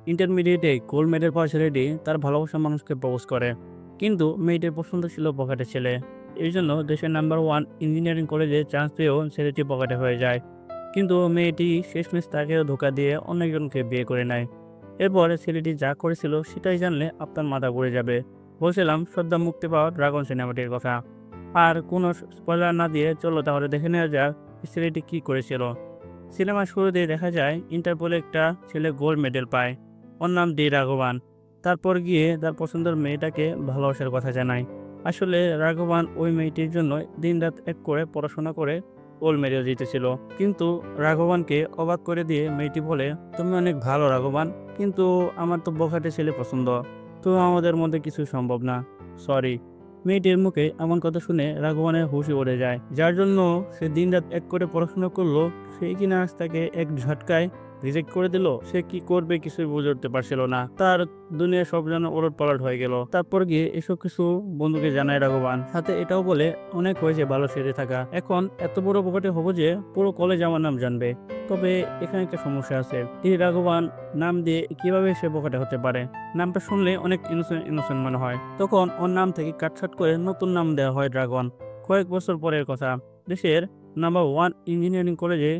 ইন্টারমিডিয়েটে gold medal পাওয়া ছেলেটি তার ভালোবাসার মানুষকে প্রপোজ করে, কিন্তু মেয়েটির পছন্দ ছিল পকেটে ছেলে। এই জন্য দেশের নাম্বার 1 ইঞ্জিনিয়ারিং কলেজে চান্স পেয়েও ছেলেটি পকেটে হয়ে যায়। কিন্তু মেয়েটি শেষমেশ তাকেও ধোকা দিয়ে অন্য একজনকে বিয়ে করে নেয়। এরপরে ছেলেটি যা করেছিল সেটাই জানলে আপনার মাথা ঘুরে যাবে। বলছিলাম সদ্য মুক্তি পাওয়া ড্রাগন সিনেমাটির কথা। আর কোনো স্পয়লার না দিয়ে চলো তাহলে দেখে নেওয়া যাক ছেলেটি কি করেছিল। সিনেমার শুরুতে দেখা যায় ইন্টারপোলে একটা ছেলে গোল্ড মেডেল পায়। ওর নাম ডি রাঘবান। তারপর গিয়ে তার পছন্দের মেয়েটাকে ভালোবাসার কথা জানায়। আসলে রাঘবান ওই মেয়েটির জন্য দিনরাত এক করে পড়াশোনা করে গোল্ড মেডেল জিতেছিল। কিন্তু রাঘবানকে অবাক করে দিয়ে মেয়েটি বলে, তুমি অনেক ভালো রাঘবান, কিন্তু আমার তো বখাটে ছেলে পছন্দ, তো আমাদের মধ্যে কিছু সম্ভব না, সরি। মেয়েটির মুখে এমন কথা শুনে রাঘবানের হুঁশি উড়ে যায়, যার জন্য সে দিনরাত এক করে পড়াশোনা করলো, সেই কিনা আজ তাকে এক ঝটকায় রিজেক্ট করে দিল। সে কি করবে কিছুই বুঝে উঠতে পারছিল না। তার দুনিয়া সব যেন ওলট পালট হয়ে গেল। তারপর গিয়ে এসব কিছু বন্ধুকে জানায় রাঘবান, সাথে এটাও বলে অনেক হয়েছে ভালো সেরে থাকা, এখন এত বড় পকেটে হবো যে পুরো কলেজ আমার নাম জানবে। তবে এখানে একটা সমস্যা আছে, এই রাঘবান নাম দিয়ে কিভাবে সে পকেটে হতে পারে? নামটা শুনলে অনেক ইনোসেন্ট ইনোসেন্ট মনে হয়। তখন ওর নাম থেকে কাটছাট করে নতুন নাম দেওয়া হয় ড্রাগন। কয়েক বছর পরের কথা, দেশের নাম্বার 1 ইঞ্জিনিয়ারিং কলেজে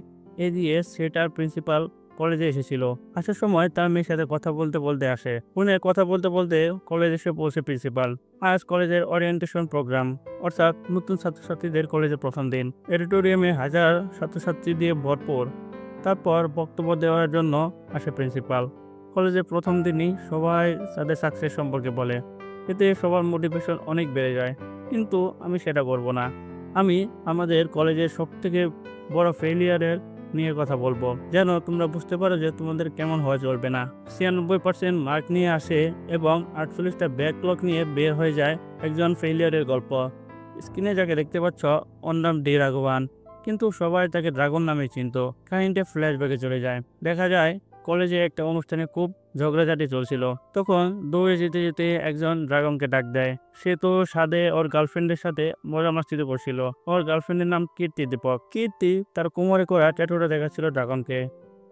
এজিএস সেটার প্রিন্সিপাল কলেজে এসেছিল। আসার সময় তার মেয়ের সাথে কথা বলতে বলতে আসে। ফোনে কথা বলতে বলতে কলেজে এসে পৌঁছে প্রিন্সিপাল। আজ কলেজের ওরিয়েন্টেশন প্রোগ্রাম, অর্থাৎ নতুন ছাত্রছাত্রীদের কলেজে প্রথম দিন। অডিটোরিয়ামে হাজার ছাত্রছাত্রী দিয়ে ভরপুর। তারপর বক্তব্য দেওয়ার জন্য আসে প্রিন্সিপাল। কলেজের প্রথম দিনই সবাই তাদের সাকসেস সম্পর্কে বলে, এতে সবার মোটিভেশন অনেক বেড়ে যায়। কিন্তু আমি সেটা করব না। আমি আমাদের কলেজের সবথেকে বড় ফেলিয়ারের নিয়ে কথা বলবো, যেন তোমরা বুঝতে পারো যে তোমাদের কেমন হওয়া চলবে না। 96% মার্ক নিয়ে আসে এবং 48টা ব্যাকলগ নিয়ে বের হয়ে যায় একজন ফেলিয়ারের গল্প। স্ক্রিনে যাকে দেখতে পাচ্ছ ওর নাম ডি রাঘবান, কিন্তু সবাই তাকে ড্রাগন নামে চিনত। কাহিনীটা ফ্ল্যাশব্যাকে চলে যায়। দেখা যায় কলেজে একটা অনুষ্ঠানে খুব ঝগড়াঝাটি চলছিল। তখন দৌড়ে যেতে যেতে একজন ড্রাগনকে ডাক দেয়। সে তো সাদে ওর গার্লফ্রেন্ডের সাথে মজা মাস্তিতে করছিল। ওর গার্লফ্রেন্ডের নাম কীর্তি দীপক। কীর্তি তার কোমরে করা ট্যাটুটা দেখাচ্ছিল ড্রাগনকে।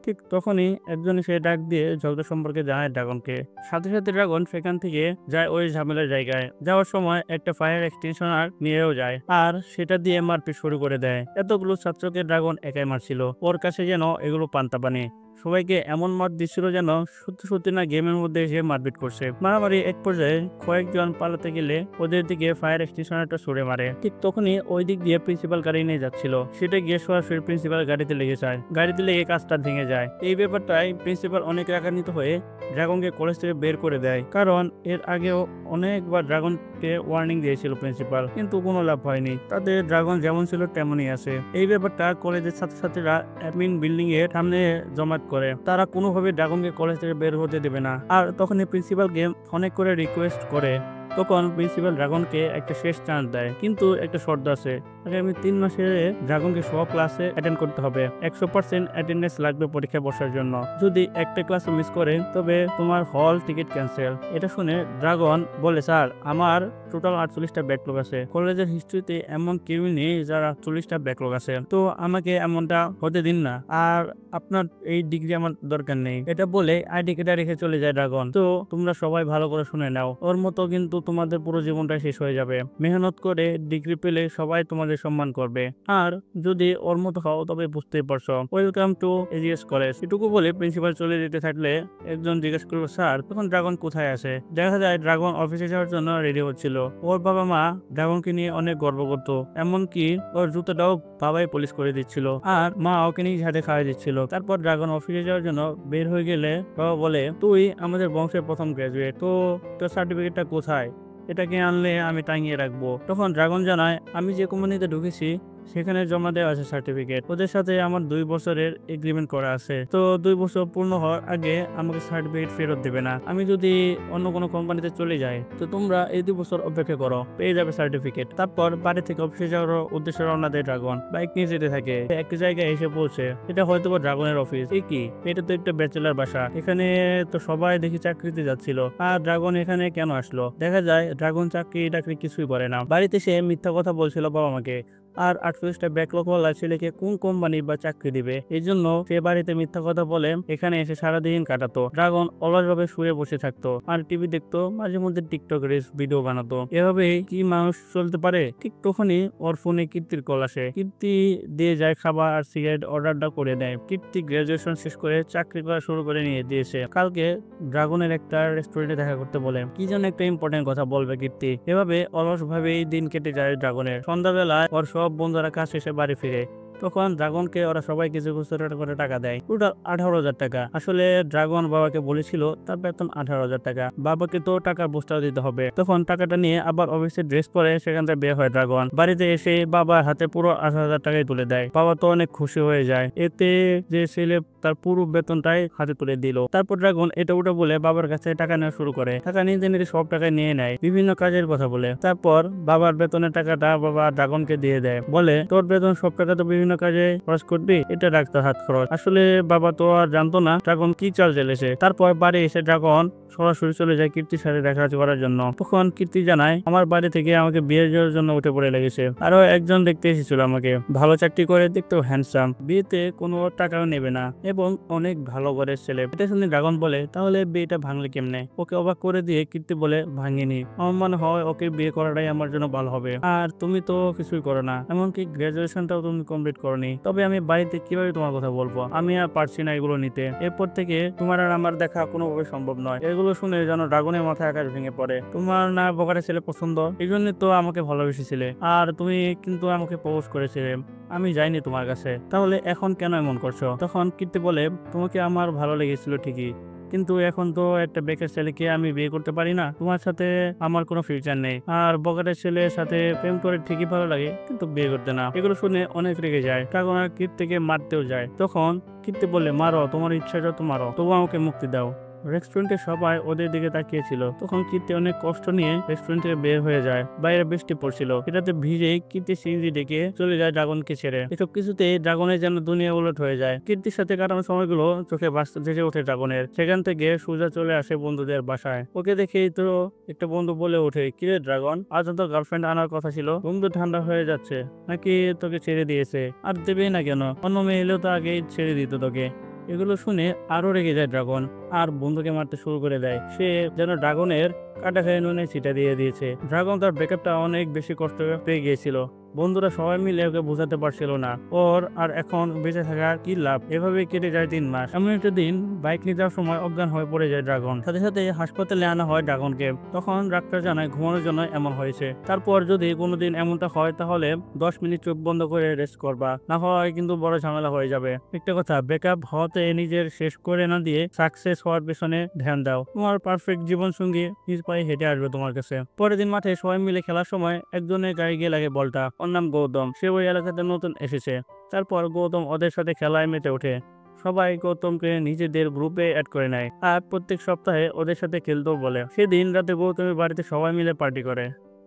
ঠিক তখনই একজন সে ডাক দিয়ে ঝগড়া সম্পর্কে জানায় ড্রাগনকে। সাথে সাথে ড্রাগন সেখান থেকে যায় ওই ঝামেলার জায়গায়। যাওয়ার সময় একটা ফায়ার এক্সটেনশনার নিয়েও যায়, আর সেটা দিয়ে মারপিট শুরু করে দেয়। এতগুলো ছাত্রকে ড্রাগন একাই মারছিল। ওর কাছে যেন এগুলো পান্তা পানি। সবাইকে এমন মার দিচ্ছিল যেন সত্যি সত্যি না গেমের মধ্যে এসে মারপিট করছে। মারামারি এক পর্যায়ে কয়েকজন পালাতে গেলে ওদের দিকে ফায়ার এক্সটেনশনারটা ছুড়ে মারে। ঠিক তখনই ওই দিক দিয়ে প্রিন্সিপাল গাড়ি নিয়ে যাচ্ছিল। সেটা গিয়ে সরাসরি প্রিন্সিপাল গাড়িতে লেগে যায়। গাড়িতে লেগে কাজটা ভেঙে যায়। এই ব্যাপারটাই প্রিন্সিপাল অনেক রাগান্বিত হয়ে ড্রাগনকে কলেজ থেকে বের করে দেয়, কারণ এর আগেও অনেকবার ড্রাগনকে ওয়ার্নিং দিয়েছিল প্রিন্সিপাল, কিন্তু কোনো লাভ হয়নি। তাদের ড্রাগন যেমন ছিল তেমনই আছে। এই ব্যাপারটা কলেজের ছাত্রছাত্রীরা অ্যাডমিন বিল্ডিং এর সামনে জমায়েত করে। তারা কোনোভাবে ড্রাগনকে কলেজ থেকে বের হতে দেবে না। আর তখনই প্রিন্সিপালকে অনেক করে রিকোয়েস্ট করে। তখন প্রিন্সিপাল ড্রাগনকে একটা শেষ চান্স দেয়, কিন্তু একটা শর্ত আছে, আগামী 3 মাসে ড্রাগনকে সব ক্লাসে অ্যাটেন্ড করতে হবে। 100% অ্যাটেন্ডেন্স লাগবে পরীক্ষায় বসার জন্য। যদি একটা ক্লাসও মিস করে তবে তোমার হল টিকিট ক্যান্সেল। এটা শুনে ড্রাগন বলে, স্যার আমার টোটাল 48টা ব্যাকলগ আছে। কলেজের হিস্ট্রিতে এমন কেউ নেই যার 48টা ব্যাকলগ আছে, তো আমাকে এমনটা হতে দিন না। আর আপনার এই ডিগ্রি আমার দরকার নেই। এটা বলে আইডি কেটে রেখে চলে যায় ড্রাগন। তো তোমরা সবাই ভালো করে শুনে নাও, ওর মতো কিন্তু তোমাদের পুরো জীবনটা শেষ হয়ে যাবে। মেহনত করে ডিগ্রি পেলে সবাই তোমাদের সম্মান করবে, আর যদি ওর মতো হও তবে বুঝতেই পারছো। Welcome to AGS college. এটুকু বলে প্রিন্সিপাল চলে যেতে থাকলে একজন জিজ্ঞেস করলো, স্যার তখন ড্রাগন কোথায় আছে? দেখা যায় ড্রাগন অফিসে যাওয়ার জন্য রেডি হচ্ছিল। ওর বাবা মা ড্রাগনকে নিয়ে অনেক গর্ব করতো, এমনকি ওর জুতোটাও বাবাই পলিশ করে দিচ্ছিল, আর মা ওকে নিয়ে হাতে খাওয়াই দিচ্ছিল। তারপর ড্রাগন অফিসে যাওয়ার জন্য বের হয়ে গেলে বাবা বলে, তুই আমাদের বংশের প্রথম গ্রাজুয়েট, তো তোর সার্টিফিকেটটা কোথায়? এটাকে আনলে আমি টাঙিয়ে রাখবো। তখন ড্রাগন জানায়, আমি যে কোম্পানিতে ঢুকেছি সেখানে জমা দেওয়া আছে সার্টিফিকেট। ওদের সাথে আমার 2 বছরের এগ্রিমেন্ট করা আছে, তো 2 বছর পূর্ণ হওয়ার আগে আমাকে সার্টিফিকেট ফেরত দেবে না। আমি যদি অন্য কোনো কোম্পানিতে চলে যাই তো তোমরা এই 2 বছর অপেক্ষা করো, পেয়ে যাবে সার্টিফিকেট। তারপর বাড়ি থেকে অফিসে যাওয়ার উদ্দেশ্যে রওনা দেয় ড্রাগন। বাইক নিয়ে যেতে থাকে। এক জায়গায় এসে পৌঁছে, এটা হয়তো বা ড্রাগনের অফিস। কি এটা তো একটা ব্যাচেলার বাসা, এখানে তো সবাই দেখি চাকরিতে যাচ্ছিল, আর ড্রাগন এখানে কেন আসলো? দেখা যায় ড্রাগন চাকরি টাকরি কিছুই করে না। বাড়িতে সে মিথ্যা কথা বলছিল বাবা মাকে। আর 48টা ব্যাকলগ ওয়ালা ছেলেকে কোন কোম্পানি বা চাকরি দিবে। এই জন্য সে বাড়িতে মিথ্যা কথা বলে এখানে এসে সারাদিন কাটাতো। ড্রাগন অলসভাবে শুয়ে বসে থাকতো আর টিভি দেখতো, মাঝে মধ্যে টিকটক রিলস ভিডিও বানাতো। এভাবে কি মানুষ চলতে পারে? ঠিক তখনই ওর ফোনে কীর্তির কল আসে। কীর্তি দিয়ে যায় খাবার আর সিগারেট অর্ডারটা করে দেয়। কীর্তি গ্রাজুয়েশন শেষ করে চাকরি করা শুরু করে নিয়ে দিয়েছে। কালকে ড্রাগনের একটা রেস্টুরেন্টে দেখা করতে বলে, কি যেন একটা ইম্পর্টেন্ট কথা বলবে কীর্তি। এভাবে অলসভাবেই দিন কেটে যায় ড্রাগনের। সন্ধ্যাবেলায় ওর সব বন্ধুরা কাজ শেষে বাড়ি ফিরে। তখন ড্রাগনকে ওরা সবাই কিছু কিছু করে টাকা দেয়, টোটাল 18,000 টাকা। আসলে ড্রাগন বাবাকে বলেছিল তার বেতন 18,000 টাকা, বাবাকে তো টাকার বুঝটাও দিতে হবে। তখন টাকাটা নিয়ে আবার অফিসে ড্রেস পরে সেখান থেকে বের হয় ড্রাগন। বাড়িতে এসে বাবার হাতে পুরো 18,000 টাকাই তুলে দেয়। বাবা তো অনেক খুশি হয়ে যায়, এতে যে ছেলে তার পুরো বেতনটাই হাতে তুলে দিল। তারপর ড্রাগন এটা ওটা বলে বাবার কাছে টাকা নেওয়া শুরু করে। টাকা নিতে নিতে সব টাকা নিয়ে নেয়, বিভিন্ন কাজের কথা বলে। তারপর বাবার বেতনের টাকাটা বাবা ড্রাগনকে দিয়ে দেয়, বলে তোর বেতন সব টাকা তো বিভিন্ন কাজে খরচ করবি, এটা ডাক্তার হাত খরচ। আসলে বাবা তো আর জানতো না ড্রাগন কি চাল চলেছে। তারপর বাড়ি এসে ড্রাগন সরাসরি চলে যায় কীর্তির সাথে দেখা করার জন্য। তখন কীর্তি জানায়, আমার বাড়ি থেকে আমাকে বিয়ে দেওয়ার জন্য উঠে পড়ে লেগেছে। আরো একজন দেখতে এসেছিল আমাকে, ভালো চাকরি করে, দেখতেও হ্যান্ডসাম, বিয়েতে কোনো টাকাও নেবে না এবং অনেক ভালো ঘরের ছেলে। এটা শুনে ড্রাগন বলে, তাহলে বিয়েটা ভাঙলে কেমনে? ওকে অবাক করে দিয়ে কীর্তি বলে, ভাঙিনি, আমার মনে হয় ওকে বিয়ে করাটাই আমার জন্য ভালো হবে। আর তুমি তো কিছুই করো না, এমনকি গ্রাজুয়েশনটাও তুমি কমপ্লিট করনি। তবে আমি বাড়িতে কিভাবে তোমার কথা বলবো? আমি আর পারছি না এগুলো নিতে। এরপর থেকে তোমার আর আমার দেখা কোনোভাবে সম্ভব নয়। এগুলো শুনে যেন ড্রাগনের মাথায় আকাশ ভেঙে পড়ে। তোমার না বকাটে ছেলে পছন্দ, এই জন্য তো আমাকে ভালোবেসেছিলে, আর তুমি কিন্তু আমাকে প্রপোজ করেছিলে, আমি যাইনি তোমার কাছে, তাহলে এখন কেন এমন করছো? তখন কীর্তি বলে, তোমাকে আমার ভালো লেগেছিল ঠিকই, কিন্তু এখন তো একটা বেকার ছেলেকে আমি বিয়ে করতে পারি না, তোমার সাথে আমার কোনো ফিউচার নেই। আর বকাটের ছেলের সাথে প্রেম করে ঠিকই ভালো লাগে, কিন্তু বিয়ে করতে না। এগুলো শুনে অনেক রেগে যায়, ড্রাগন আর কীর্তিকে মারতেও যায়। তখন কীর্তি বলে, মারো, তোমার ইচ্ছা যত মারো, তবু আমাকে মুক্তি দাও। রেস্টুরেন্টে সবাই ওদের দিকে তাকিয়েছিল। তখন কীর্তি অনেক কষ্ট নিয়ে রেস্টুরেন্ট থেকে বের হয়ে যায়। বাইরে বৃষ্টি পড়ছিল, এটাতে ভিজে কীর্তি সিঁড়ি ডেকে চলে যায় ড্রাগনকে ছেড়ে। এসব কিছুতে ড্রাগনের যেন দুনিয়া উলট হয়ে যায়। কীর্তির সাথে কাটানো সময়গুলো চোখে জেগে ওঠে ড্রাগনের। সেখান থেকে সোজা চলে আসে বন্ধুদের বাসায়। ওকে দেখেই তো একটা বন্ধু বলে ওঠে, কিরে ড্রাগন, আজ তো গার্লফ্রেন্ড আনার কথা ছিল, বন্ধু ঠান্ডা হয়ে যাচ্ছে নাকি তোকে ছেড়ে দিয়েছে? আর দেবেই না কেন? অন্য মেয়ে এলেও তো আগেই ছেড়ে দিত তোকে। এগুলো শুনে আরো রেগে যায় ড্রাগন আর বন্ধুকে মারতে শুরু করে দেয়। সে যেন ড্রাগনের কাটা খেয়ে নুনে ছিটা দিয়ে দিয়েছে। ড্রাগন তার ব্রেকআপটা অনেক বেশি কষ্ট পেয়ে গিয়েছিল। বন্ধুরা সবাই মিলে ওকে বোঝাতে পারছিল না ওর আর এখন বেঁচে থাকার কি লাভ। এভাবে কেটে যায় 3 মাস। এমন একটা দিন বাইক নিয়ে যাওয়ার সময় অজ্ঞান হয়ে পড়ে যায় ড্রাগন। সাথে সাথে হাসপাতালে আনা হয় ড্রাগনকে। তখন ডাক্তার জানায় ঘুমানোর জন্য এমন হয়েছে। তারপর যদি কোনোদিন এমনটা হয় তাহলে 10 মিনিট চোখ বন্ধ করে রেস্ট করবা, না হয় কিন্তু বড় ঝামেলা হয়ে যাবে। একটা কথা, ব্রেকআপ হতে নিজের শেষ করে না দিয়ে সাকসেস হওয়ার পেছনে ধ্যান দাও। তোমার পারফেক্ট জীবন সঙ্গী নিজ পায়ে হেঁটে আসবে তোমার কাছে। পরের দিন মাঠে সবাই মিলে খেলার সময় একজনের গায়ে গিয়ে লাগে বলটা। ওর নাম গৌতম, সে ওই এলাকাতে নতুন এসেছে। তারপর গৌতম ওদের সাথে খেলায় মেতে ওঠে। সবাই গৌতমকে নিজেদের গ্রুপে অ্যাড করে নেয় আর প্রত্যেক সপ্তাহে ওদের সাথে খেলতেও বলে। সেদিন রাতে গৌতমের বাড়িতে সবাই মিলে পার্টি করে।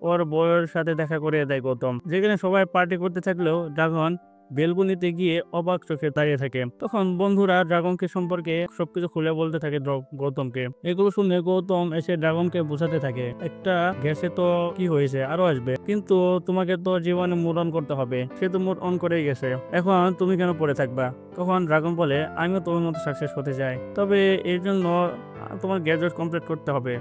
ওর বউয়ের সাথে দেখা করে দেয় গৌতম। যেখানে সবাই পার্টি করতে থাকলেও ড্রাগন বেলকুনিতে গিয়ে অবাক চোখে দাঁড়িয়ে থাকে। তখন বন্ধুরা ড্রাগনকে সম্পর্কে সবকিছু খুলে বলতে থাকে গৌতমকে। এগুলো শুনে গৌতম এসে ড্রাগনকে বোঝাতে থাকে, একটা গ্যাসে তো কি হয়েছে, আরো আসবে, কিন্তু তোমাকে তো জীবনে মুভ অন করতে হবে। সে তো মুভ অন করেই গেছে, এখন তুমি কেন পড়ে থাকবা? তখন ড্রাগন বলে, আমিও তোমার মতো সাকসেস হতে চাই, তবে এর জন্য তোমার গ্রাজুয়েট কমপ্লিট করতে হবে,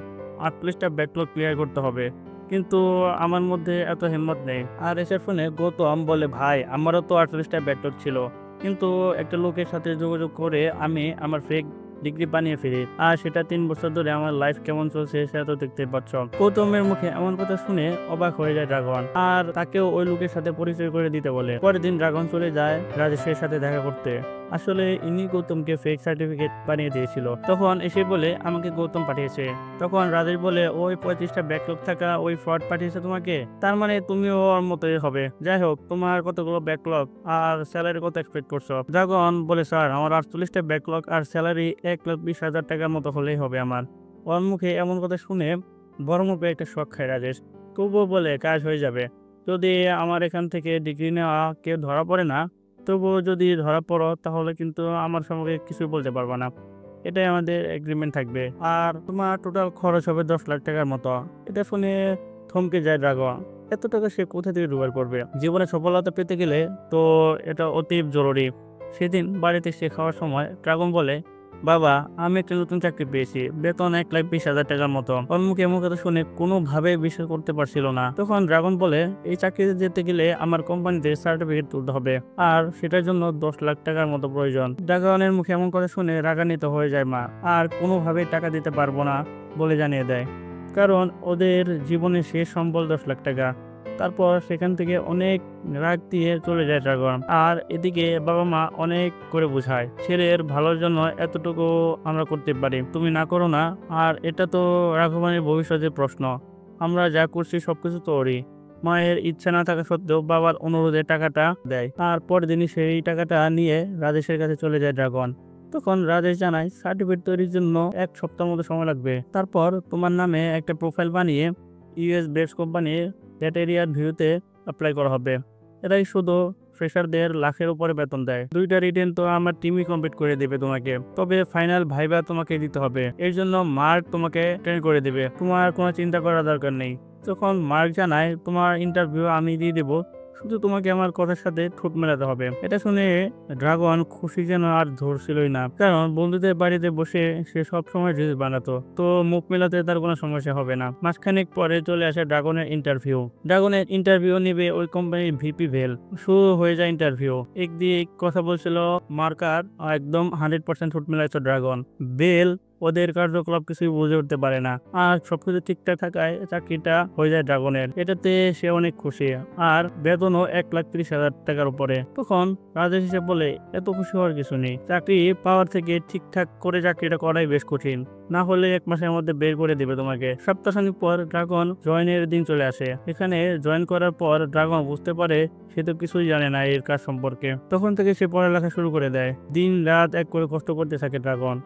48টা ব্যাকলগ ক্লিয়ার করতে হবে, কিন্তু আমার মধ্যে এত হিম্মত নেই। আর এসে ফোনে গৌতম বলে, ভাই আমারও তো 48টা ব্যাকলগ ছিল, কিন্তু একটা লোকের সাথে যোগাযোগ করে আমি আমার ফেক ডিগ্রি বানিয়ে ফিরি, আর সেটা 3 বছর ধরে আমার লাইফ কেমন চলছে সেটা তো দেখতে পাচ্ছ। গৌতমের মুখে এমন কথা শুনে অবাক হয়ে যায় ড্রাগন আর তাকেও ওই লোকের সাথে পরিচয় করে দিতে বলে। পরের দিন ড্রাগন চলে যায় রাজেশের সাথে দেখা করতে। আসলে ইনি গৌতমকে ফেক সার্টিফিকেট বানিয়ে দিয়েছিল। তখন এসে বলে, আমাকে গৌতম পাঠিয়েছে। তখন রাজেশ বলে, ওই 35টা ব্যাকলগ থাকা ওই ফ্রড পাঠিয়েছে তোমাকে, তার মানে তুমিও ওর মতোই হবে। যাই হোক, তোমার কতগুলো ব্যাকলগ আর স্যালারি কত এক্সপেক্ট করছো? ড্রাগন বলে, স্যার আমার 48টা ব্যাকলগ আর স্যালারি 1,20,000 টাকার মতো হলেই হবে আমার। ওর মুখে এমন কথা শুনে বড় মুখে একটা শখ খায় রাজেশ। তবুও বলে, কাজ হয়ে যাবে, যদি আমার এখান থেকে ডিগ্রি নেওয়া কেউ ধরা পড়ে না, তবুও যদি ধরা পড়ো তাহলে কিন্তু আমার সঙ্গে কিছু বলতে পারবো না, এটাই আমাদের এগ্রিমেন্ট থাকবে, আর তোমার টোটাল খরচ হবে 10 লাখ টাকার মতো। এটা শুনে থমকে যায় ড্রাগন। এত টাকা সে কোথা থেকে জোগাড় করবে? জীবনে সফলতা পেতে গেলে তো এটা অতি জরুরি। সেদিন বাড়িতে সে খাওয়ার সময় ড্রাগন বলে, বাবা, আমি একটা নতুন চাকরি পেয়েছি, বেতন 1,20,000 টাকার মতো। ওর মুখে এমন কথা শুনে কোনোভাবে বিশ্বাস করতে পারছিল না। তখন ড্রাগন বলে, এই চাকরিতে যেতে গেলে আমার কোম্পানিতে সার্টিফিকেট তুলতে হবে, আর সেটার জন্য 10 লাখ টাকার মতো প্রয়োজন। ড্রাগনের মুখে এমন কথা শুনে রাগান্বিত হয়ে যায় মা, আর কোনোভাবেই টাকা দিতে পারবো না বলে জানিয়ে দেয়। কারণ ওদের জীবনের শেষ সম্বল 10 লাখ টাকা। তারপর সেখান থেকে অনেক রাগ দিয়ে চলে যায় ড্রাগন। আর এদিকে বাবা মা অনেক করে বোঝায়, ছেলের ভালোর জন্য এতটুকু আমরা করতে পারি, তুমি না করো না। আর এটা তো রাঘবানের ভবিষ্যতের প্রশ্ন, আমরা যা করছি সবকিছু তো ওরই। মায়ের ইচ্ছা না থাকা সত্ত্বেও বাবার অনুরোধে টাকাটা দেয়। আর পরের দিনই সেই টাকাটা নিয়ে রাজেশের কাছে চলে যায় ড্রাগন। তখন রাজেশ জানায়, সার্টিফিকেট তৈরির জন্য 1 সপ্তাহ মতো সময় লাগবে। তারপর তোমার নামে একটা প্রোফাইল বানিয়ে ইউএস বেস কোম্পানির ডেটা এরিয়ার ভিউতে অ্যাপ্লাই করা হবে। এরাই শুধু ফ্রেশারদের লাখের উপরে বেতন দেয়। 2টা রিটেন তো আমার টিমই কমপ্লিট করে দেবে তোমাকে, তবে ফাইনাল ভাইবা তোমাকে দিতে হবে। এর জন্য মার্ক তোমাকে ট্রেন করে দেবে, তোমার কোনো চিন্তা করার দরকার নেই। তখন মার্ক জানায়, তোমার ইন্টারভিউ আমি দিয়ে দেবো, শুধু তোমাকে আমার কথার সাথে ঠোঁট মেলাতে হবে। এটা শুনে ড্রাগন খুশি যেন আর ধরছিলই না, কারণ বন্ধুদের বাড়িতে বসে সে সব সময় রিলস বানাতো, তো মুখ মেলাতে তার কোনো সমস্যা হবে না। মাসখানেক পরে চলে আসে ড্রাগনের ইন্টারভিউ। ড্রাগনের ইন্টারভিউ নিবে ওই কোম্পানির ভিপি ভেল। শুরু হয়ে যায় ইন্টারভিউ। একদিকে কথা বলছিল মার্কার, একদম 100% ঠোঁট মেলাইছে ড্রাগন। বেল ওদের কার্যকলাপ কিছুই বুঝে উঠতে পারে না, আর সবকিছু ঠিকঠাক থাকায় চাকরিটা হয়ে যায় ড্রাগনের। এটাতে সে অনেক খুশি, আর বেতনও 1,30,000 টাকার উপরে। তখন রাজেশ হিসেবে বলে, এত খুশি হওয়ার কিছু নেই, চাকরি পাওয়ার থেকে ঠিকঠাক করে চাকরিটা করাই বেশ কঠিন, না হলে 1 মাসের মধ্যে বের করে দিবে তোমাকে। সপ্তাহখানেক পর ড্রাগন জয়েনের দিন চলে আসে। এখানে জয়েন করার পর ড্রাগন বুঝতে পারে সে তো কিছুই জানে না এর কাজ সম্পর্কে। তখন থেকে সে পড়ালেখা শুরু করে দেয়। দিন রাত এক করে কষ্ট করতে থাকে ড্রাগন,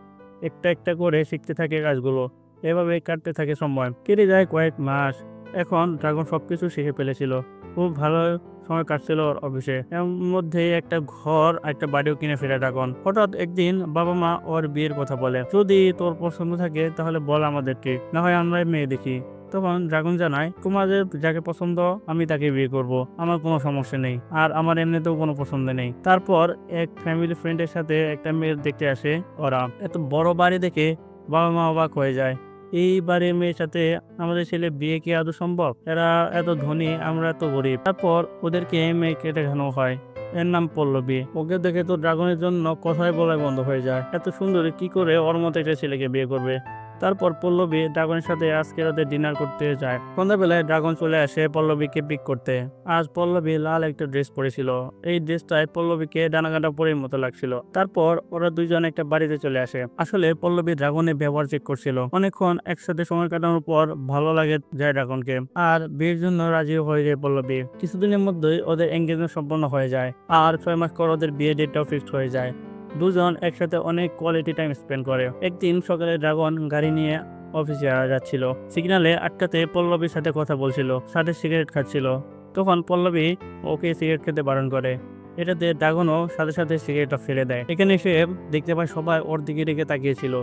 একটা একটা করে শিখতে থাকে কাজগুলো। এভাবে কাটতে থাকে সময়, কেটে যায় কয়েক মাস। এখন ড্রাগন সবকিছু শিখে ফেলেছিল, খুব ভালো সময় কাটছিল ওর অফিসে। এর মধ্যে একটা ঘর, একটা বাড়িও কিনে ফেলে ড্রাগন। হঠাৎ একদিন বাবা মা ওর বিয়ের কথা বলে, যদি তোর পছন্দ থাকে তাহলে বল আমাদেরকে, না হয় আমরা মেয়ে দেখি। তখন ড্রাগন জানায়, তোমাদের যাকে পছন্দ আমি তাকে বিয়ে করব, আমার কোনো সমস্যা নেই, আর আমার এমনিতেও কোনো পছন্দ নেই। তারপর এক ফ্যামিলি ফ্রেন্ডের সাথে একটা মেয়ে দেখতে আসে ওরা। এত বড় বাড়ি দেখে বাবা মা অবাক হয়ে যায়, এই বাড়ির মেয়ের সাথে আমাদের ছেলে বিয়ে কি আদৌ সম্ভব? এরা এত ধনী, আমরা তো গরিব। তারপর ওদেরকে মেয়েকে দেখানো হয়, এর নাম পল্লবী। ওকে দেখে তো ড্রাগনের জন্য কথাই বলাই বন্ধ হয়ে যায়, এত সুন্দরী কি করে ওর মতো একটা ছেলেকে বিয়ে করবে। তারপর পল্লবী ড্রাগনের সাথে আজকে রাতে ডিনার করতে যায়। সন্ধ্যাবেলায় ড্রাগন চলে আসে পল্লবীকে পিক করতে। আজ পল্লবী লাল একটা ড্রেস পরেছিল, এই ড্রেসটায় পল্লবীকে ডানাকাটা পরীর মতো লাগছিল। তারপর ওরা দুইজন একটা বাড়িতে চলে আসে। আসলে পল্লবী ড্রাগনের ব্যবহার চেক করছিল। অনেকক্ষণ একসাথে সময় কাটানোর পর ভালো লাগে যায় ড্রাগনকে, আর বিয়ের জন্য রাজি হয়ে যায় পল্লবী। কিছুদিনের মধ্যেই ওদের এঙ্গেজমেন্ট সম্পন্ন হয়ে যায়, আর 6 মাস পর ওদের বিয়ে ডেটটাও ফিক্সড হয়ে যায়। দুজন একসাথে অনেক কোয়ালিটি টাইম স্পেন্ড করে। একদিন সকালে ড্রাগন গাড়ি নিয়ে অফিসে যাচ্ছিল। সিগন্যালে আটকাতে পল্লবীর সাথে কথা বলছিল, সাথে সিগারেট খাচ্ছিল। তখন পল্লবী ওকে সিগারেট খেতে বারণ করে। এটাতে ড্রাগনও সাথে সাথে সিগারেটটা ফেলে দেয়। এখানে সে দেখতে পায় সবাই ওর দিকে দিকে তাকিয়েছিল।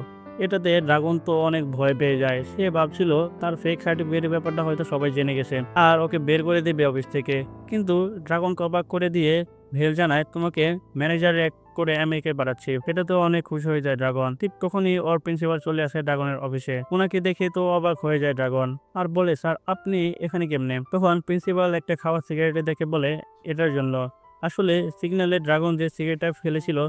এটাতে ড্রাগন তো অনেক ভয় পেয়ে যায়। সে ভাবছিল তার ফেক সার্টিফিকেটের ব্যাপারটা হয়তো সবাই জেনে গেছে, আর ওকে বের করে দেবে অফিস থেকে। কিন্তু ড্রাগন অবাক করে দিয়ে ভেল জানায়, তোমাকে ম্যানেজার করে আমেরিকায় বাড়াচ্ছি। এটা তো অনেক খুশি হয়ে যায় ড্রাগন। ঠিক তখনই ওর প্রিন্সিপাল চলে আসে ড্রাগনের অফিসে। ওনাকে দেখে তো অবাক হয়ে যায় ড্রাগন, আর বলে, স্যার আপনি এখানে কেমনে? তখন প্রিন্সিপাল একটা খাওয়া সিগারেট দেখে বলে, এটার জন্য। আসলে সিগন্যালে ড্রাগন যে সিগারেটটা ফেলেছিল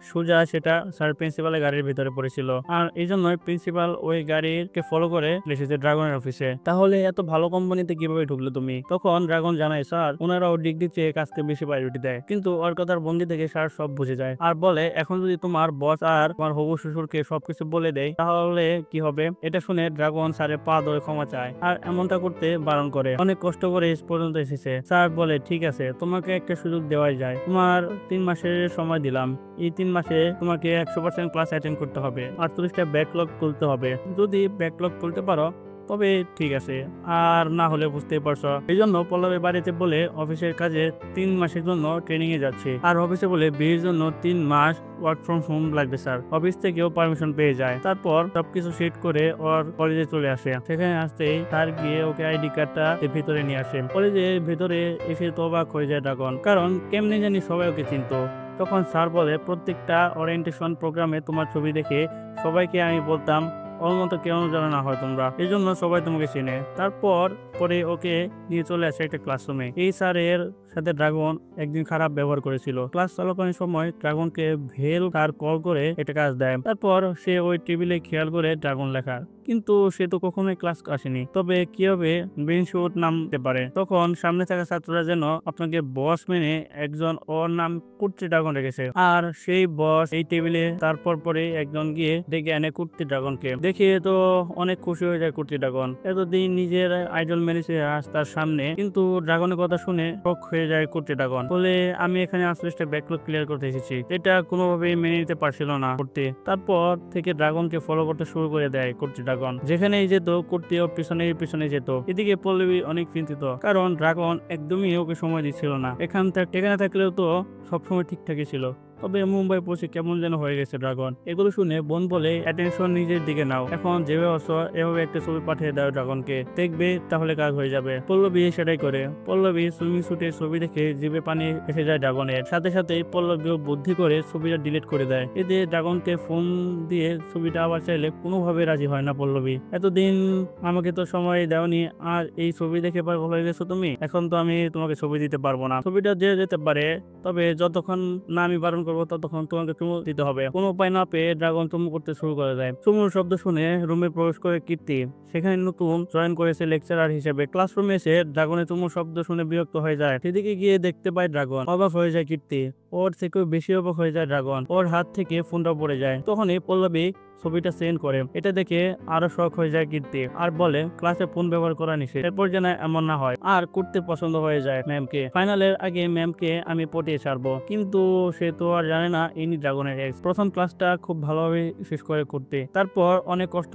সোজা সেটা স্যার প্রিন্সিপালের গাড়ির ভিতরে পড়েছিল, আর এই জন্যই প্রিন্সিপাল ওই গাড়িকে ফলো করে এসেছে ড্রাগনের অফিসে। তাহলে এত ভালো কোম্পানিতে কিভাবে ঢুকলো তুমি? তখন ড্রাগন জানায়, স্যার ওনারা ওর ডিগ্রি চেয়ে কাজকে বেশি প্রায়োরিটি দেয়। কিন্তু ওর কথার ভঙ্গি থেকে স্যার সব বুঝে যায়, আর বলে, এখন যদি তোমার বস আর তোমার হবু শ্বশুরকে সবকিছু বলে দেয় তাহলে কি হবে? এটা শুনে ড্রাগন স্যারের পা ধরে ক্ষমা চায়, আর এমনটা করতে বারণ করে। অনেক কষ্ট করে এস পর্যন্ত এসেছে। স্যার বলে, ঠিক আছে, তোমাকে একটা সুযোগ দেওয়াই যায়। তোমার 3 মাসের সময় দিলাম, এই 3 মাসে তোমাকে 100% ক্লাস অ্যাটেন্ড করতে হবে, 38টা ব্যাকলগ তুলতে হবে। যদি ব্যাকলগ তুলতে পারো তবে ঠিক আছে, আর না হলে বুঝতেই পারছো। এই জন্য পল্লবী বাড়িতে বলে অফিসের কাজে 3 মাসের জন্য ট্রেনিং এ যাচ্ছে, আর অফিসে বলে বিয়ের জন্য 3 মাস ওয়ার্ক ফ্রম হোম লাগবে স্যার। অফিস থেকেও পারমিশন পেয়ে যায়। তারপর সবকিছু সেট করে ওর কলেজে চলে আসে। সেখানে আসতেই স্যার গিয়ে ওকে আইডি কার্ডটা ভিতরে নিয়ে আসে। কলেজের ভেতরে এসে তো অবাক হয়ে যায় ড্রাগন, কারণ কেমনে জানি সবাই ওকে চিনতো। তখন স্যার বলে, প্রত্যেকটা ওরিয়েন্টেশন প্রোগ্রামে তোমার ছবি দেখে সবাইকে আমি বলতাম ওর মতো কেউ যেন না হয় তোমরা, এই জন্য সবাই তোমাকে চিনে। তারপর পরে ওকে নিয়ে চলে আসে একটা ক্লাসরুমে। এই স্যারের সাথে ড্রাগন একদিন খারাপ ব্যবহার করেছিল। ক্লাস চলাকালীন সময় ড্রাগনকে ভেল তার কল করে একটা কাজ দেয়। তারপর সে ওই টেবিলে খেয়াল করে ড্রাগন লেখা, কিন্তু সে তো কখনোই ক্লাস আসেনি, তবে কিভাবে বেঞ্চ শুট নামতে পারে। তখন সামনে থাকা ছাত্ররা যেন আপনাকে বস মেনে একজন ওর নাম কুর্তি ড্রাগন রেখেছে, আর সেই বস এই টেবিলে তারপর পরে একজন গিয়ে ডেকে আনে কুর্তি ড্রাগনকে। দেখে তো অনেক খুশি হয়ে যায় কুর্তি ড্রাগন, এতদিন নিজের আইডল মেরেছে আজ তার সামনে। কিন্তু ড্রাগনের কথা শুনে শক হয়ে যায় কুর্তি ড্রাগন, বলে আমি এখানে আসলে ব্যাকলগ ক্লিয়ার করতে এসেছি। এটা কোনোভাবেই মেনে নিতে পারছিল না কুর্তি। তারপর থেকে ড্রাগনকে ফলো করতে শুরু করে দেয় কুর্তি ড্রাগন। যেখানেই যেত কুর্তি ও পিছনে যেত। এদিকে পল্লবী অনেক চিন্তিত, কারণ ড্রাগন একদমই ওকে সময় দিচ্ছিল না। এখানে থাকলেও তো সবসময় ঠিকঠাকই ছিল, তবে মুম্বাই পৌঁছে কেমন যেন হয়ে গেছে ড্রাগন। এগুলো শুনে বোন বলে, অ্যাটেনশন নিজের দিকে নাও, এখন যেভাবে আসো এভাবে একটা ছবি পাঠিয়ে দাও ড্রাগনকে, দেখবে তাহলে কাজ হয়ে যাবে। পল্লবী সেটাই করে। পল্লবী সুইমিং স্যুটের ছবি দেখে জিভে পানি এসে যায় ড্রাগনের। সাথে সাথে পল্লবীও বুদ্ধি করে ছবিটা ডিলিট করে দেয়। এতে ড্রাগনকে ফোন দিয়ে ছবিটা আবার চাইলে কোনোভাবে রাজি হয় না পল্লবী। এতদিন আমাকে তো সময় দেওনি, আর এই ছবি দেখে পাগল হয়ে গেছো তুমি, এখন তো আমি তোমাকে ছবি দিতে পারবো না। ছবিটা দিয়ে যেতে পারে, তবে যতক্ষণ না আমি বারণ করবো ততক্ষণ তোমাকে চুমু দিতে হবে। কোনো উপায় না পেয়ে ড্রাগন চুমু করতে শুরু করে দেয়। চুমুর শব্দ শুনে রুমে প্রবেশ করে কীর্তি। সেখানে নতুন জয়েন করেছে লেকচারার হিসেবে। ক্লাসরুমে এসে ড্রাগনের চুমুর শব্দ শুনে বিরক্ত হয়ে যায়। সেদিকে গিয়ে দেখতে পায় ড্রাগন। অবাক হয়ে যায় কীর্তি, ওর থেকেও বেশি অবাক হয়ে যায় ড্রাগন। ওর হাত থেকে ফোনটা পড়ে যায়। তখনই পল্লবী ছবিটা সেন্ড করে। এটা দেখে আরো শখ হয়ে যায় কীর্তি, আর বলে ক্লাসে ফোন ব্যবহার করা নিষেধ, এরপর যেন এমন না হয়। আর করতে পছন্দ হয়ে যায় ম্যামকে। ফাইনালের আগে ম্যামকে আমি পটিয়ে ছাড়বো, কিন্তু সে তো আর জানে না ইনি ড্রাগনের এক্স। প্রথম ক্লাসটা খুব ভালোভাবে শেষ করে করতে, তারপর অনেক কষ্ট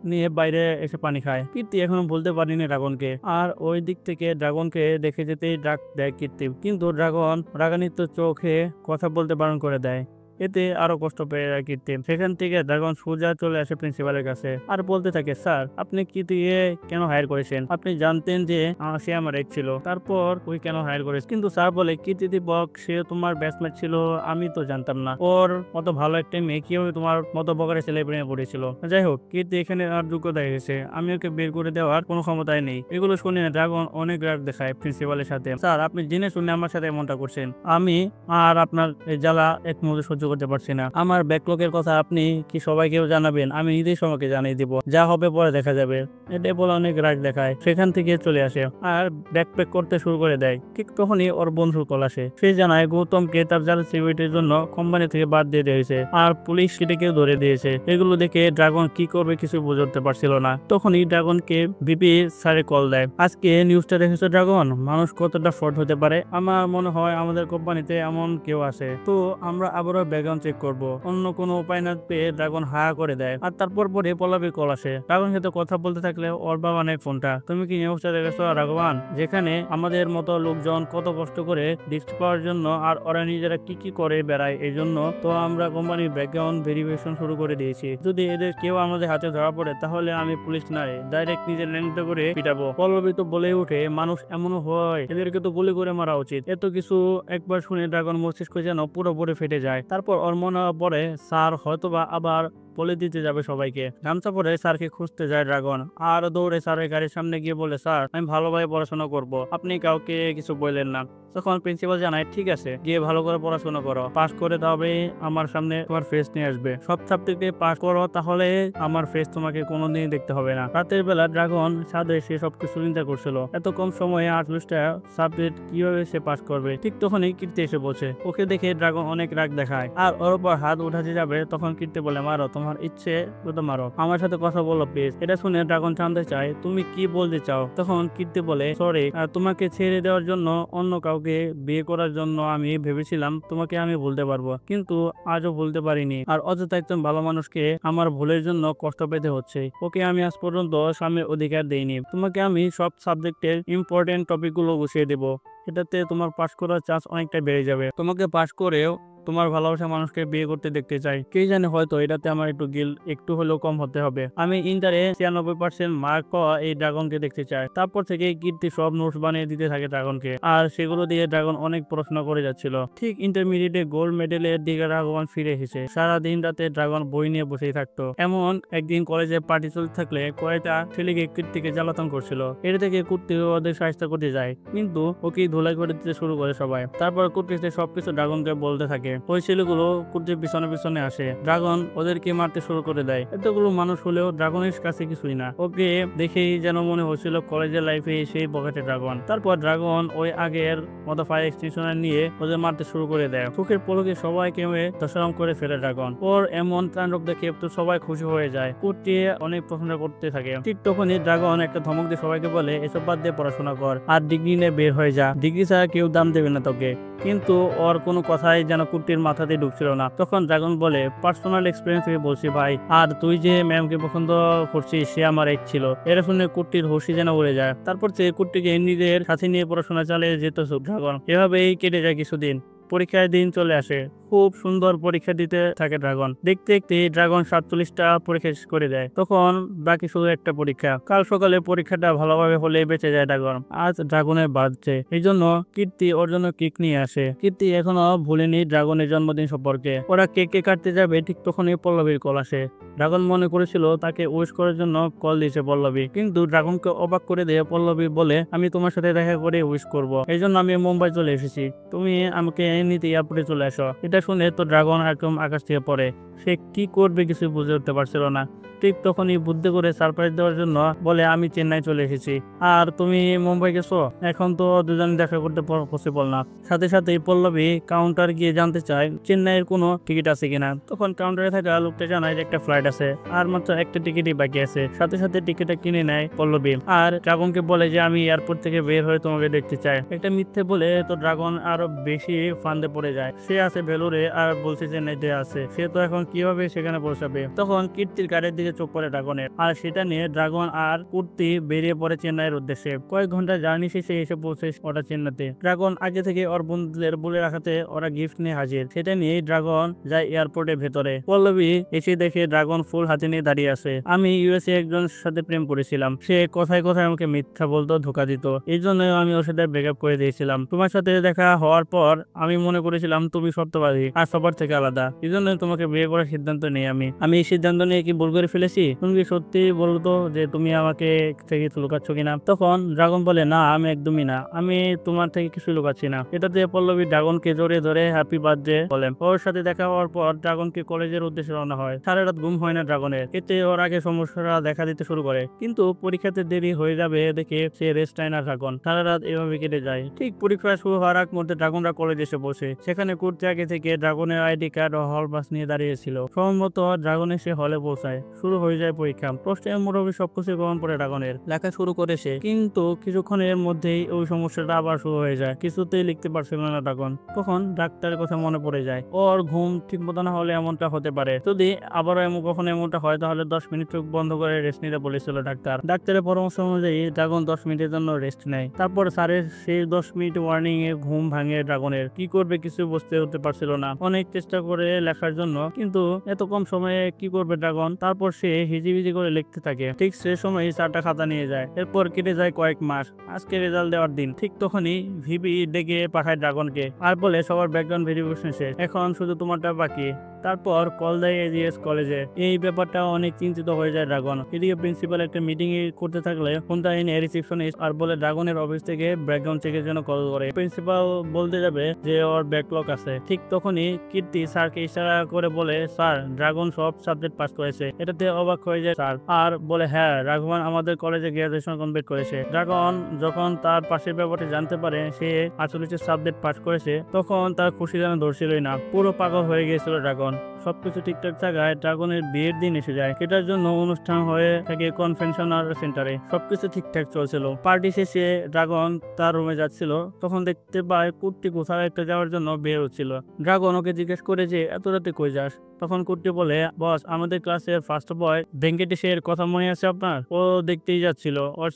নিয়ে বাইরে এসে পানি খায়। কীর্তি এখনো বলতে পারিনি ড্রাগনকে, আর ওই দিক থেকে ড্রাগনকে দেখে যেতেই ডাক দেয় কীর্তি, কিন্তু ড্রাগন রাগান্বিত চোখে কথা বলতে বারণ করে দেয়। এতে আরো কষ্ট পেয়ে যায় কীর্তি। সেখান থেকে ড্রাগন সোজা চলে আসে প্রিন্সিপালের কাছে, আর বলতে থাকে, স্যার আপনি কীর্তিকে কেন হায়ার করেছেন? আপনি জানতেন যে সে আমার এক ছিল, তারপর ওই কেন হায়ার করেছে? কিন্তু স্যার বলে, কীর্তি দীপক সে তোমার ব্যাচমেট ছিল, আমি তো জানতাম না। ওর মতো ভালো একটা মেয়ে কিভাবে তোমার মতো বকারে ছেলে প্রেমে পড়েছিল? যাই হোক, কীর্তি এখানে আর যোগ্যতা এসেছে, আমি ওকে বের করে দেওয়ার কোনো ক্ষমতাই নেই। এগুলো শুনে ড্রাগন অনেক রাগ দেখায় প্রিন্সিপালের সাথে। স্যার আপনি জেনে শুনে আমার সাথে এমনটা করছেন, আমি আর আপনার জ্বালা এক মুহূর্তে সহ্য করতে পারছি না। আমার ব্যাকলগের কথা আপনি কি সবাইকেও জানাবেন? আমি নিজেই সবাইকে জানিয়ে দিব, যা হবে পরে দেখা যাবে। এটাই বলে অনেক রাগ দেখায়। সেখান থেকে চলে আসে আর ব্যাকপ্যাক করতে শুরু করে দেয়। ঠিক তখনই ওর বন্ধুর কল আসে। সে জানায় গৌতমকে তার জাল সিকিউরিটির জন্য কোম্পানি থেকে বাদ দিয়ে দিয়েছে, আর পুলিশ সেটাকেও ধরে দিয়েছে। এগুলো দেখে ড্রাগন কি করবে কিছু বুঝতে পারছিল না। তখনই ড্রাগনকে বিপি স্যারে কল দেয়। আজকে নিউজটা দেখেছো ড্রাগন, মানুষ কতটা ফ্রড হতে পারে? আমার মনে হয় আমাদের কোম্পানিতে এমন কেউ আছে, তো আমরা আবারও ব্যাকগ্রাউন্ড চেক করব। অন্য কোনো উপায় না পেয়ে ড্রাগন হায়া করে দেয়। আর তারপর পরে পল্লবীর কল আসে। ড্রাগন সাথে কথা বলতে থাকলে ওর বাবা নেয় ফোনটা। তুমি কি নিউজটা দেখেছো রাঘবান, যেখানে আমাদের মতো লোকজন কত কষ্ট করে ডিস্ক পাওয়ার জন্য, আর ওরা নিজেরা কি কি করে বেড়ায়, এই জন্য তো আমরা কোম্পানির ব্যাকগ্রাউন্ড ভেরিফিকেশন শুরু করে দিয়েছি। যদি এদের কেউ আমাদের হাতে ধরা পড়ে তাহলে আমি পুলিশ নয়, ডাইরেক্ট নিজের ল্যাংটা করে পিটাবো। পল্লবী তো বলে উঠে, মানুষ এমনও হয়, এদেরকে তো গুলি করে মারা উচিত। এত কিছু একবার শুনে ড্রাগন মস্তিষ্ক যেন পুরোপুরি ফেটে যায়। তারপর ওর মনে পড়ে স্যার হয়তোবা আবার বলে দিতে যাবে সবাইকে। গামছা পরে স্যারকে খুঁজতে যায় ড্রাগন, আর দৌড়ে স্যারের গাড়ির সামনে গিয়ে বলে, স্যার আমি ভালোভাবে পড়াশোনা করব, আপনি কাউকে কিছু বললেন না। তখন প্রিন্সিপাল জানায়, ঠিক আছে, গিয়ে ভালো করে পড়াশোনা করো, পাস করে তবে আমার সামনে তোমার ফেস নিয়ে আসবে। সব সাবজেক্টে পাস করো, তাহলে আমার ফেস তোমাকে কোনোদিন দেখতে হবে না। রাতের বেলা ড্রাগন ছাদে এসে সবকিছু চিন্তা করছিল, এত কম সময়ে 28টা সাবজেক্ট কিভাবে সে পাস করবে। ঠিক তখনই কীর্তি এসে বসে। ওকে দেখে ড্রাগন অনেক রাগ দেখায়, আর ওর উপর হাত উঠাতে যাবে। তখন কীর্তি বলে, মারো, তোমার তোমার ইচ্ছে তো মারো, আমার সাথে কথা বলো প্লিজ। এটা শুনে ড্রাগন জানতে চায় তুমি কি বলতে চাও। তখন কীর্তি বলে সরি, তোমাকে ছেড়ে দেওয়ার জন্য অন্য কাউকে বিয়ে করার জন্য আমি ভেবেছিলাম তোমাকে আমি ভুলতে পারবো, কিন্তু আজও ভুলতে পারিনি। আর অযথা একজন ভালো মানুষকে আমার ভুলের জন্য কষ্ট পেতে হচ্ছে। ওকে আমি আজ পর্যন্ত স্বামীর অধিকার দেইনি। তোমাকে আমি সব সাবজেক্টের ইম্পর্টেন্ট টপিকগুলো বুঝিয়ে দেবো, এটাতে তোমার পাশ করার চান্স অনেকটা বেড়ে যাবে। তোমাকে পাশ করেও তোমার ভালোবাসা মানুষকে বিয়ে করতে দেখতে চাই। কে জানে, হয়তো এটাতে আমার একটু গিল একটু হলেও কম হতে হবে। আমি ইন্টারে 96% মার্ক পাওয়া এই ড্রাগনকে দেখতে চাই। তারপর থেকে কীর্তি সব নোটস বানিয়ে দিতে থাকে ড্রাগনকে, আর সেগুলো দিয়ে ড্রাগন অনেক পড়াশোনা করে যাচ্ছিল। ঠিক ইন্টারমিডিয়েটে গোল্ড মেডেলের দিকে ড্রাগন ফিরে এসেছে। সারাদিন রাতে ড্রাগন বই নিয়ে বসেই থাকতো। এমন একদিন কলেজে পার্টি চলতে থাকলে কয়েকটা ছেলেকে কীর্তিকে জ্বালাতন করছিল। এটা থেকে কীর্তি ওদের সাহায্য করতে যায়, কিন্তু ওকে ধুলাই করে দিতে শুরু করে সবাই। তারপর কীর্তি সবকিছু ড্রাগনকে বলতে থাকে। ওই ছেলেগুলো কীর্তির পিছনে পিছনে আসে। ড্রাগন ওদেরকে মারতে শুরু করে দেয়। এতগুলো মানুষ হলেও ড্রাগনের কাছে কিছুই না। ওকে দেখেই যেন মনে হচ্ছিল কলেজের লাইফে সেই পকেটে ড্রাগন। তারপর ড্রাগন ওই আগের মতো ফায়ার এক্সটেনশন নিয়ে ওদের মারতে শুরু করে দেয়। চোখের পলকে সবাইকে দশারাম করে ফেলে ড্রাগন। ওর এমন তাণ্ডব দেখে তো সবাই খুশি হয়ে যায়। কীর্তি অনেক প্রশংসা করতে থাকে। ঠিক তখনই ড্রাগন একটা ধমক দিয়ে সবাইকে বলে এসব বাদ দিয়ে পড়াশোনা কর আর ডিগ্রি নিয়ে বের হয়ে যা, ডিগ্রি ছাড়া কেউ দাম দেবে না তোকে। কিন্তু ওর কোনো কথাই যেন কীর্তির মাথাতে ঢুকছিল না। তখন ড্রাগন বলে পার্সোনাল এক্সপিরিয়েন্স থেকে বলছি ভাই, আর তুই যে ম্যামকে পছন্দ করছিস সে আমার এক ছিল। এর শুনে কীর্তির হুঁশি যেন উড়ে যায়। তারপর সে কীর্তিকে নিজের সাথে নিয়ে পড়াশোনা চালিয়ে যেত ড্রাগন। এভাবেই কেটে যায় কিছুদিন। পরীক্ষার দিন চলে আসে। খুব সুন্দর পরীক্ষা দিতে থাকে ড্রাগন। দেখতে দেখতে ড্রাগন 47টা পরীক্ষা শেষ করে দেয়। তখন বাকি শুধু একটা পরীক্ষা। কাল সকালে পরীক্ষাটা ভালোভাবে হলে বেঁচে যায় ড্রাগন। আজ ড্রাগনের বার্থডে, এই জন্য কীর্তি ওর জন্য কেক নিয়ে আসে। কীর্তি এখনো ভুলেনি ড্রাগনের জন্মদিন সম্পর্কে। ওরা কেক কাটতে যাবে, ঠিক তখনই পল্লবীর কল আসে। ড্রাগন মনে করেছিল তাকে উইশ করার জন্য কল দিয়েছে পল্লবী, কিন্তু ড্রাগনকে অবাক করে দিয়ে পল্লবী বলে আমি তোমার সাথে দেখা করে উইশ করব, এই জন্য আমি মুম্বাই চলে এসেছি। তুমি আমাকে নিতে এয়ারপোর্টে চলে আসো। এটা শুনে তো ড্রাগন একদম আকাশ থেকে পড়ে। সে কি করবে কিছু বুঝে উঠতে পারছিল না। ঠিক তখনই বুদ্ধি করে সারপ্রাইজ দেওয়ার জন্য বলে আমি চেন্নাই চলে এসেছি আর তুমি মুম্বাই গেছো, এখন তো দুজন দেখা করতে পসিবল না। সাথে সাথে পল্লবী কাউন্টার গিয়ে জানতে চায় চেন্নাইয়ের কোনো টিকিট আছে কিনা। তখন কাউন্টারে থাকা লোকটা জানায় যে একটা ফ্লাইট আছে আর মাত্র একটা টিকিটই বাকি আছে। সাথে সাথে টিকিটটা কিনে নেয় পল্লবী আর ড্রাগনকে বলে যে আমি এয়ারপোর্ট থেকে বের হয়ে তোমাকে দেখতে চাই। একটা মিথ্যে বলে তো ড্রাগন আরো বেশি ফান্দে পড়ে যায়। সে আছে ভেলোরে আর বলছে চেন্নাইতে আছে। সে তো এখন কিভাবে সেখানে পৌঁছাবে। তখন কীর্তির গাড়ির দিকে চোখ পড়ে ড্রাগনের, আর সেটা নিয়ে ড্রাগন আর কীর্তি বেরিয়ে পড়ে চেন্নাইয়ের উদ্দেশ্যে। কয়েক ঘন্টা জার্নি শেষে এসে পৌঁছে ওরা চেন্নাইতে। ড্রাগন আগে থেকে ওর বন্ধুদের বলে রাখাতে ওরা গিফট নিয়ে হাজির। সেটা নিয়ে ড্রাগন যায় এয়ারপোর্টের ভেতরে। পল্লবী এসে দেখে ড্রাগন ফুল হাতে নিয়ে দাঁড়িয়ে আছে। আমি ইউএসএ একজনের সাথে প্রেম করেছিলাম, সে কথায় কথায় আমাকে মিথ্যা বলতো, ধোকা দিত, এই জন্য আমি ওর সাথে ব্রেকআপ করে দিয়েছিলাম। তোমার সাথে দেখা হওয়ার পর আমি মনে করেছিলাম তুমি সত্যবাদী আর সবার থেকে আলাদা, এই জন্য তোমাকে বিয়ে করার সিদ্ধান্ত নেই। আমি এই সিদ্ধান্ত নিয়ে কি ভুল করে ফেলেছি? তুমি কি সত্যি বলতো যে তুমি আমাকে থেকে লুকাচ্ছ কিনা? তখন ড্রাগন বলে না, আমি একদমই না, আমি তোমার থেকে কিছু লুকাচ্ছি না। এটাতে পল্লবী ড্রাগনকে জড়িয়ে ধরে হ্যাপি বার্থডে বলেন। ওর সাথে দেখা হওয়ার পর ড্রাগনকে কলেজের উদ্দেশ্যে রওনা হয়। সারা রাত ঘুম হয় না ড্রাগনের। এতে ওর আগে সমস্যাটা দেখা দিতে শুরু করে, কিন্তু পরীক্ষাতে দেরি হয়ে যাবে দেখে সে রেস্ট নেয় না ড্রাগন। সারা রাত এভাবে কেটে যায়। ঠিক পরীক্ষা শুরু হওয়ার আগ মধ্যে ড্রাগনরা কলেজে এসে বসে। সেখানে কীর্তি আগে থেকে ড্রাগনের আইডি কার্ড ও হল পাস নিয়ে দাঁড়িয়েছিল। সম্ভবত ড্রাগন এসে হলে পৌঁছায়। শুরু হয়ে যায় পরীক্ষা। প্রশ্নের মোটামুটি সবকিছু গ্রহণ করে ড্রাগনের। লেখা শুরু করে সে, কিন্তু কিছুক্ষণের মধ্যেই ওই সমস্যাটা আবার শুরু হয়ে যায়। কিছুতেই লিখতে পারছিল না ড্রাগন। তখন ডাক্তারের কথা মনে পড়ে যায়। ওর ঘুম ঠিক মতো না হলে এমনটা হতে পারে। যদি আবারও কখনো এমনটা হয় তাহলে 10 মিনিট চোখ বন্ধ করে রেস্ট নিতে বলেছিল ডাক্তার। ডাক্তারের পরামর্শ অনুযায়ী ড্রাগন 10 মিনিটের জন্য রেস্ট নেয়। তারপর স্যারের সেই 10 মিনিট ওয়ার্নিং এ ঘুম ভাঙে ড্রাগনের। কি করবে কিছু বুঝতে উঠতে পারছিল না। অনেক চেষ্টা করে লেখার জন্য, কিন্তু এত কম সময়ে কি করবে ড্রাগন। তারপর সে হিজিবিজি করে লিখতে থাকে। ঠিক সে সময় স্যারটা খাতা নিয়ে যায়। এরপর কেটে যায় কয়েক মাস। আজকে রেজাল্ট দেওয়ার দিন। ঠিক তখনই ভিবি ডেকে পাঠায় ড্রাগনকে আর বলে সবার ব্যাকগ্রাউন্ড ভেরিফিকেশন শেষ, এখন শুধু তোমারটা বাকি। তারপর কল দেয় এজিএস কলেজে। এই ব্যাপারটা অনেক চিন্তিত হয়ে যায় ড্রাগন। এদিকে প্রিন্সিপাল একটা মিটিং করতে থাকলে ফোনটা এনে রিসেপশনিস্ট আর বলে ড্রাগনের অফিস থেকে ব্যাকগ্রাউন্ড চেকের জন্য কল করে। প্রিন্সিপাল বলতে যাবে যে ওর ব্যাকলগ আছে। ঠিক তখনই কীর্তি স্যারকে ইশারা করে বলে স্যার ড্রাগন সব সাবজেক্ট পাস করেছে। এটাতে অবাক হয়ে যায় স্যার আর বলে হ্যাঁ ড্রাগন আমাদের কলেজে গ্রাজুয়েশন কমপ্লিট করেছে। ড্রাগন যখন তার পাশের ব্যাপারটা জানতে পারে সে 48 সাবজেক্ট পাস করেছে, তখন তার খুশি যেন ধরছিলই না। পুরো পাগল হয়ে গিয়েছিল ড্রাগন। সবকিছু ঠিকঠাক থাকায় ড্রাগনের বিয়ের দিন এসে যায়। এটার জন্য অনুষ্ঠান হয়ে থাকে কনভেনশনাল সেন্টারে। সবকিছু ঠিকঠাক চলছিল। পার্টি শেষে ড্রাগন তার রুমে যাচ্ছিল, তখন দেখতে পায় কুট্টি কোথাও একটা যাওয়ার জন্য বের হচ্ছিল। ড্রাগন ওকে জিজ্ঞেস করে যে এত রাতে কই যাস। তখন কুট্টি বলে, বস আমাদের ক্লাসের ফার্স্ট বয় ভেঙ্কটেশের কথা মনে আছে আপনার? ও দেখতেই যাচ্ছিল, ওর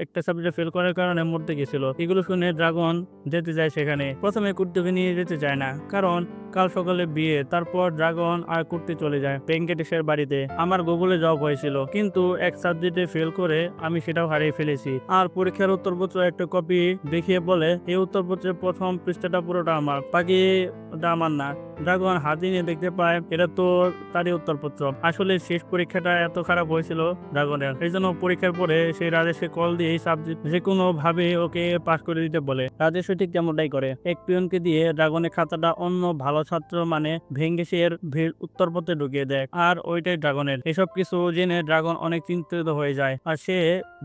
একটা সাবজেক্টে ফেল করার কারণে মরতে গেছিল। এগুলো শুনে ড্রাগন যেতে যায় সেখানে। প্রথমে কুট্টিকে নিয়ে যেতে চায় না, কারণ কাল সকালে বিয়ে। তারপর ড্রাগন আর কুট্টি চলে যায় ভেঙ্কটেশের বাড়িতে। আমার গুগলে জব হয়েছিল, কিন্তু এক সাবজেক্টে ফেল করে আমি সেটাও হারিয়ে ফেলেছি। আর পরীক্ষার উত্তরপত্র একটা কপি দেখিয়ে বলে, এই উত্তরপত্রের প্রথম পৃষ্ঠাটা পুরোটা আমার, বাকিটা আমার না। ড্রাগন হাতে নিয়ে দেখতে পায় এটা তো তারই উত্তরপত্র। আসলে শেষ পরীক্ষাটা এত খারাপ হয়েছিল ড্রাগনের, এই জন্য পরীক্ষার পরে সেই রাজেশকে কল দিয়ে এই সাবজেক্ট যে কোনো ভাবে ওকে পাস করে দিতে বলে। রাজেশ ঠিক তেমনটাই করে। এক পিয়নকে দিয়ে ড্রাগনের খাতাটা অন্য ভালো ছাত্র মানে ভেঙ্গেশের উত্তরপত্রে ঢুকিয়ে দেয়, আর ওইটাই ড্রাগনের। এসব কিছু জেনে ড্রাগন অনেক চিন্তিত হয়ে যায়, আর সে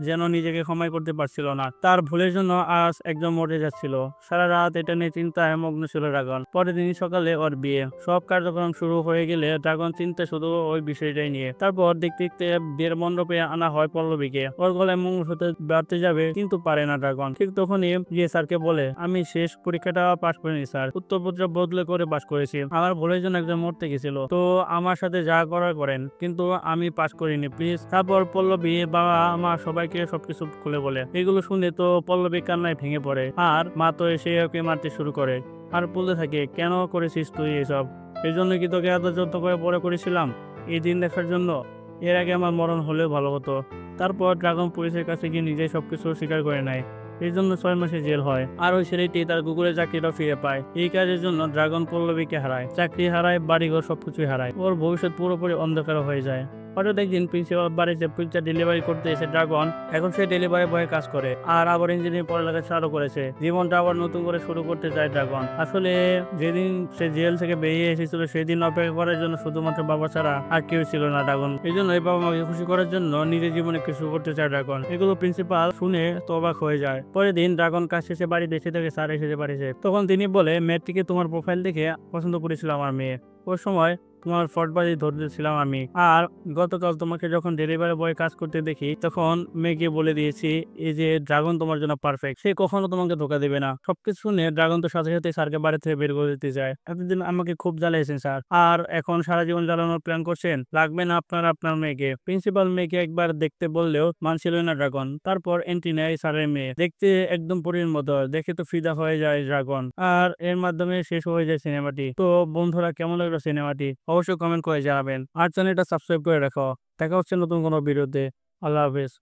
যেন নিজেকে ক্ষমা করতে পারছিল না। তার ভুলের জন্য আজ একদম মরে যাচ্ছিল। সারা রাত এটা নিয়ে চিন্তায় মগ্ন ছিল ড্রাগন। পরের দিন সকালে ওর বিয়ে। সব কার্যক্রম শুরু হয়ে গেলে ড্রাগন চিন্তা শুধু ওই বিষয়টাই নিয়ে। তারপর দেখতে দেখতে বিয়ের মণ্ডপে আনা হয় পল্লবীকে। ওর গলায় মঙ্গলসূত্র বাড়তে যাবে, কিন্তু পারে না ড্রাগন। ঠিক তখনই গিয়ে স্যারকে বলে, আমি শেষ পরীক্ষাটা পাস করিনি স্যার, উত্তরপত্র বদলে করে পাস করেছি। আমার ভুলের জন্য একজন মরতে গেছিল, তো আমার সাথে যা করার করেন, কিন্তু আমি পাস করিনি প্লিজ। তারপর পল্লবী বাবা মা সবাইকে সবকিছু খুলে বলে। এগুলো শুনে তো পল্লবী কান্নায় ভেঙে পড়ে, আর মা তো এসে ওকে মারতে শুরু করে আর বলতে থাকে, কেন করেছিস তুই এসব? এই জন্য কি তোকে এত যত্ন করে বড় করেছিলাম এই দিন দেখার জন্য? এর আগে আমার মরণ হলেও ভালো হতো। তারপর ড্রাগন পুলিশের কাছে গিয়ে নিজেই সবকিছু স্বীকার করে নেয়। এই জন্য 6 মাসে জেল হয়, আর ওই ছেলেটি তার গুগলের চাকরিটা ফিরে পায়। এই কাজের জন্য ড্রাগন পল্লবীকে হারায়, চাকরি হারায়, বাড়িঘর সবকিছুই হারায়। ওর ভবিষ্যৎ পুরোপুরি অন্ধকার হয়ে যায়। হঠাৎ একদিন প্রিন্সিপাল বাড়িতে পিজ্জা ডেলিভারি করতে এসে ড্রাগন এখন সে ডেলিভারি বয়ে কাজ করে, আর আবার ইঞ্জিনিয়ারিং পড়ালেখা চালু করেছে। জীবনটা আবার নতুন করে শুরু করতে চায় ড্রাগন। আসলে যেদিন সে জেল থেকে বেরিয়ে এসেছিল সেদিন অপেক্ষা করার জন্য শুধুমাত্র বাবা ছাড়া আর কেউ ছিল না ড্রাগন। এই জন্য এই বাবা মাকে খুশি করার জন্য নিজের জীবনে কিছু করতে চায় ড্রাগন। এগুলো প্রিন্সিপাল শুনে তো অবাক হয়ে যায়। পরের দিন ড্রাগন কাজ শেষে বাড়িতে এসে থেকে স্যার এসেছে বাড়িতে। তখন তিনি বলে, মেয়েটিকে তোমার প্রোফাইল দেখে পছন্দ করেছিল আমার মেয়ে। ওই সময় তোমার ফটবাজি ধরতেছিলাম আমি, আর গতকাল তোমাকে যখন ডেলিভারি বয় কাজ করতে দেখি তখন মেয়েকে বলে দিয়েছি এই যে ড্রাগন তোমার জন্য পারফেক্ট, সে কখনো তোমাকে ধোকা দেবে না। সবকিছু শুনে ড্রাগন তো সাথে সাথে স্যারকে বাড়ি থেকে বের করে দিতে যায়। এতদিন আমাকে খুব জ্বালিয়েছেন স্যার, আর এখন সারা জীবন জ্বালানোর প্ল্যান করছেন? লাগবে না আপনার মেয়েকে। প্রিন্সিপাল মেয়েকে একবার দেখতে বললেও মানছিল না ড্রাগন। তারপর এন্ট্রি নেয় স্যারের মেয়ে। দেখতে একদম পরীর মতো, দেখে তো ফিদা হয়ে যায় ড্রাগন। আর এর মাধ্যমে শেষ হয়ে যায় সিনেমাটি। তো বন্ধুরা, কেমন লাগলো সিনেমাটি অবশ্যই কমেন্ট করে জানাবেন, আর চ্যানেলটা সাবস্ক্রাইব করে রাখো। দেখা হচ্ছে নতুন কোনো ভিডিওতে। আল্লাহ হাফেজ।